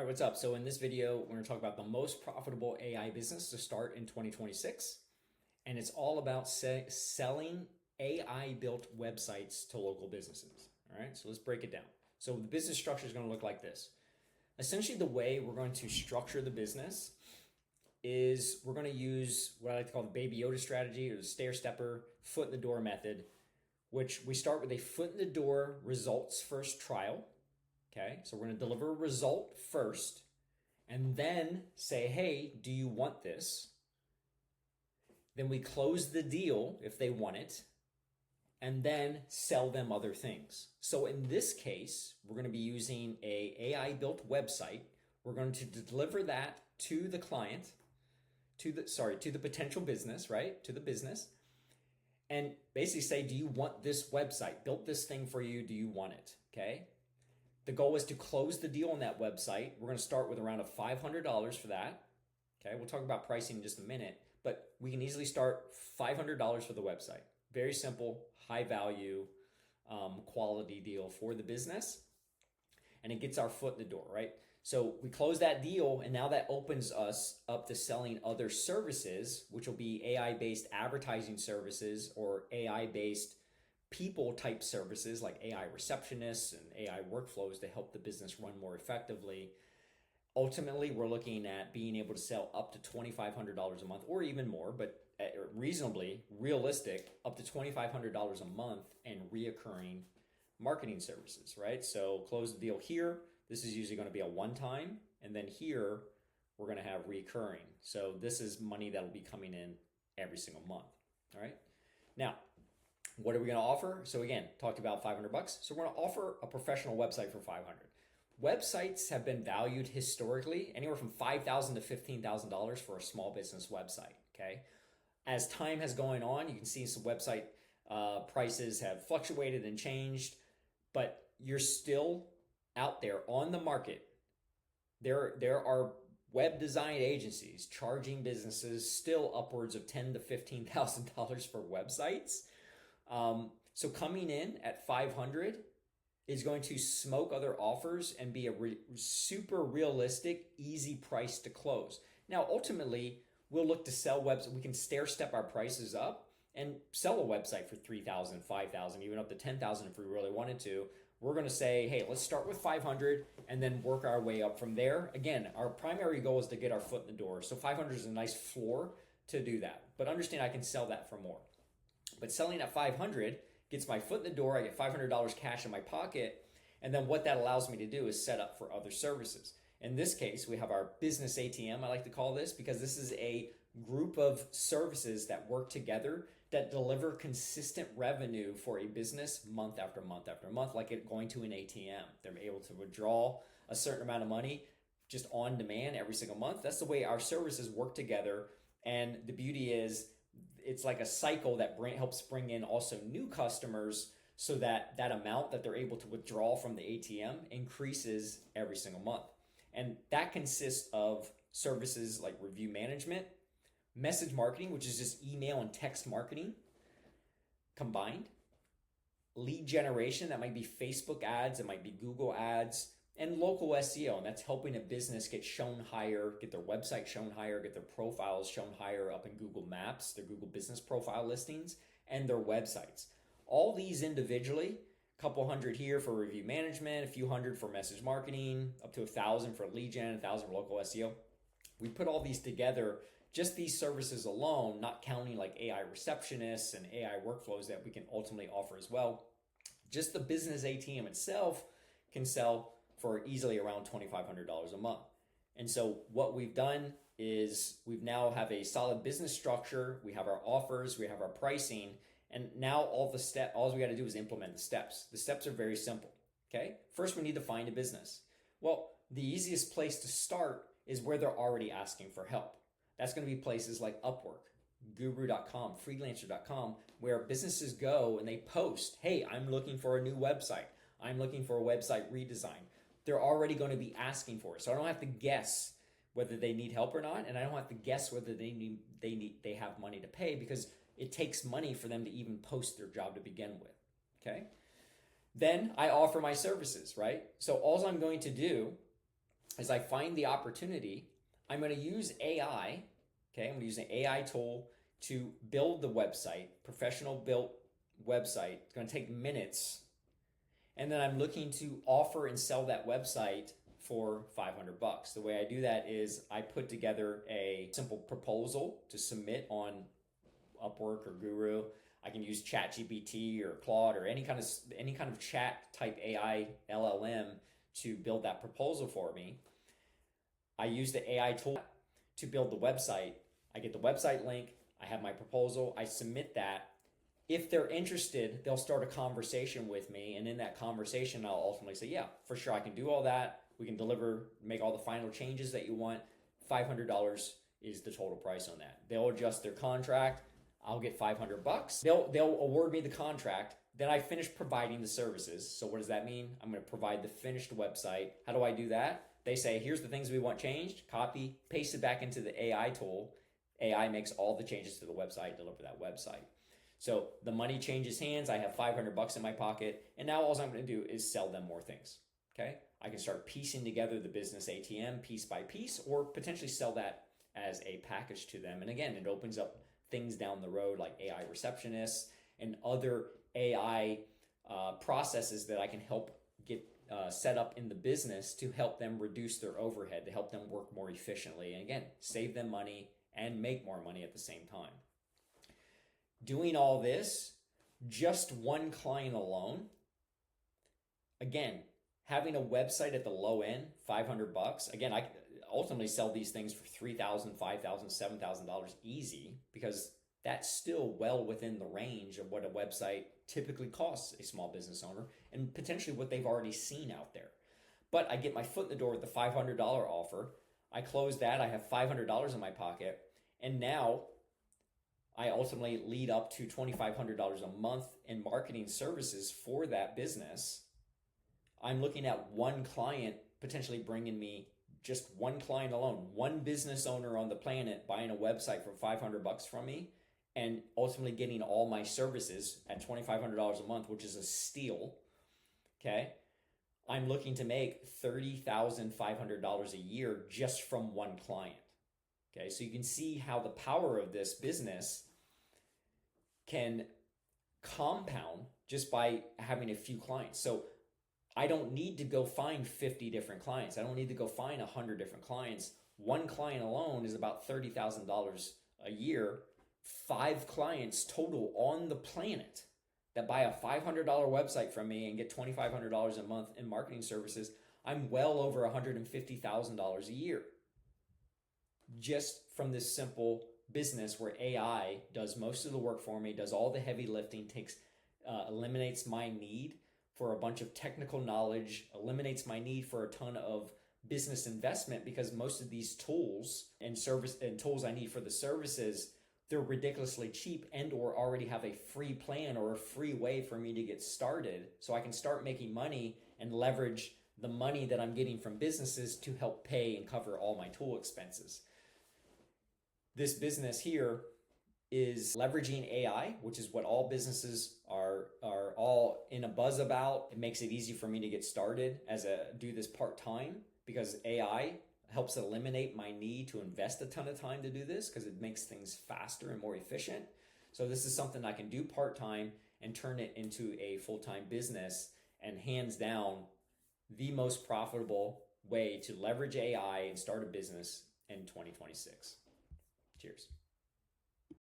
All right, what's up? So in this video, we're going to talk about the most profitable AI business to start in 2026. And it's all about selling AI-built websites to local businesses. All right, so let's break it down. So the business structure is going to look like this. Essentially, the way we're going to structure the business is we're going to use what I like to call the Baby Yoda strategy, or the stair-stepper foot in the door method, which we start with a foot in the door results first trial. Okay, so we're going to deliver a result first and then say, hey, do you want this? Then we close the deal if they want it and then sell them other things. So in this case, we're going to be using a AI built website. We're going to deliver that to the client, to the potential business, right? To the business. And basically say, do you want this website? Built this thing for you. Do you want it? Okay. The goal is to close the deal on that website. We're going to start with around $500 for that. Okay, we'll talk about pricing in just a minute, but we can easily start $500 for the website. Very simple, high value, quality deal for the business. And it gets our foot in the door, right? So we close that deal, and now that opens us up to selling other services, which will be AI-based advertising services or AI-based people type services like AI receptionists and AI workflows to help the business run more effectively. Ultimately, we're looking at being able to sell up to $2,500 a month or even more, but reasonably realistic, up to $2,500 a month in reoccurring marketing services, right? So close the deal here. This is usually going to be a one-time, and then here we're going to have recurring. So this is money that will be coming in every single month, all right? Now, what are we going to offer? So again, talked about $500. So we're going to offer a professional website for $500. Websites have been valued historically anywhere from $5,000 to $15,000 for a small business website. Okay, as time has gone on, you can see some website prices have fluctuated and changed, but you're still out there on the market. There are web design agencies charging businesses still upwards of $10,000 to $15,000 for websites. So coming in at 500 is going to smoke other offers and be a super realistic, easy price to close. Now, ultimately, we'll look to sell websites. We can stair step our prices up and sell a website for 3,000, 5,000, even up to 10,000 if we really wanted to. We're going to say, hey, let's start with 500 and then work our way up from there. Again, our primary goal is to get our foot in the door. So 500 is a nice floor to do that. But understand I can sell that for more. But selling at 500 gets my foot in the door. I get $500 cash in my pocket. And then what that allows me to do is set up for other services. In this case, we have our business ATM, I like to call this, because this is a group of services that work together that deliver consistent revenue for a business month after month after month, like it going to an ATM. They're able to withdraw a certain amount of money just on demand every single month. That's the way our services work together. And the beauty is, it's like a cycle that helps bring in also new customers so that that amount that they're able to withdraw from the ATM increases every single month. And that consists of services like review management, message marketing, which is just email and text marketing combined, lead generation, that might be Facebook ads, it might be Google ads, and local SEO, and that's helping a business get shown higher, get their website shown higher, get their profiles shown higher up in Google Maps, their Google Business Profile listings, and their websites. All these individually, a couple hundred here for review management, a few hundred for message marketing, up to 1,000 for lead gen, 1,000 for local SEO. We put all these together, just these services alone, not counting like AI receptionists and AI workflows that we can ultimately offer as well. Just the business ATM itself can sell for easily around $2,500 a month. And so what we've done is we've now have a solid business structure. We have our offers, we have our pricing, and now all we got to do is implement the steps. The steps are very simple. Okay. First, we need to find a business. Well, the easiest place to start is where they're already asking for help. That's going to be places like Upwork, Guru.com, Freelancer.com, where businesses go and they post, hey, I'm looking for a new website. I'm looking for a website redesign. They're already going to be asking for it. So I don't have to guess whether they need help or not, and I don't have to guess whether they have money to pay, because it takes money for them to even post their job to begin with. Okay? Then I offer my services, right? So all I'm going to do as I find the opportunity, I'm going to use AI. Okay, I'm going to use an AI tool to build the website, professional built website. It's going to take minutes. And then I'm looking to offer and sell that website for $500. The way I do that is I put together a simple proposal to submit on Upwork or Guru. I can use ChatGPT or Claude or any kind of chat type AI LLM to build that proposal for me. I use the AI tool to build the website. I get the website link, I have my proposal, I submit that. If they're interested, they'll start a conversation with me, and in that conversation, I'll ultimately say, yeah, for sure, I can do all that. We can deliver, make all the final changes that you want. $500 is the total price on that. They'll adjust their contract. I'll get $500. They'll award me the contract. Then I finish providing the services. So what does that mean? I'm going to provide the finished website. How do I do that? They say, here's the things we want changed. Copy, paste it back into the AI tool. AI makes all the changes to the website, deliver that website. So the money changes hands. I have $500 in my pocket. And now all I'm going to do is sell them more things. Okay? I can start piecing together the business ATM piece by piece, or potentially sell that as a package to them. And again, it opens up things down the road like AI receptionists and other AI processes that I can help get set up in the business to help them reduce their overhead, to help them work more efficiently, and again, save them money and make more money at the same time. Doing all this, just one client alone, again, having a website at the low end, $500. Again, I ultimately sell these things for $3,000, $5,000, $7,000 easy, because that's still well within the range of what a website typically costs a small business owner and potentially what they've already seen out there. But I get my foot in the door with the $500 offer. I close that. I have $500 in my pocket. And now I ultimately lead up to $2,500 a month in marketing services for that business. I'm looking at one client potentially bringing me, just one client alone, one business owner on the planet buying a website for $500 from me, and ultimately getting all my services at $2,500 a month, which is a steal. Okay. I'm looking to make $30,500 a year just from one client. Okay. So you can see how the power of this business can compound just by having a few clients. So I don't need to go find 50 different clients. I don't need to go find 100 different clients. One client alone is about $30,000 a year. 5 clients total on the planet that buy a $500 website from me and get $2,500 a month in marketing services. I'm well over $150,000 a year just from this simple business where AI does most of the work for me, does all the heavy lifting, eliminates my need for a bunch of technical knowledge, eliminates my need for a ton of business investment, because most of these tools and tools I need for the services, they're ridiculously cheap and or already have a free plan or a free way for me to get started, so I can start making money and leverage the money that I'm getting from businesses to help pay and cover all my tool expenses. This business here is leveraging AI, which is what all businesses are all in a buzz about. It makes it easy for me to get started do this part-time, because AI helps eliminate my need to invest a ton of time to do this, because it makes things faster and more efficient. So this is something I can do part-time and turn it into a full-time business, and hands down the most profitable way to leverage AI and start a business in 2026.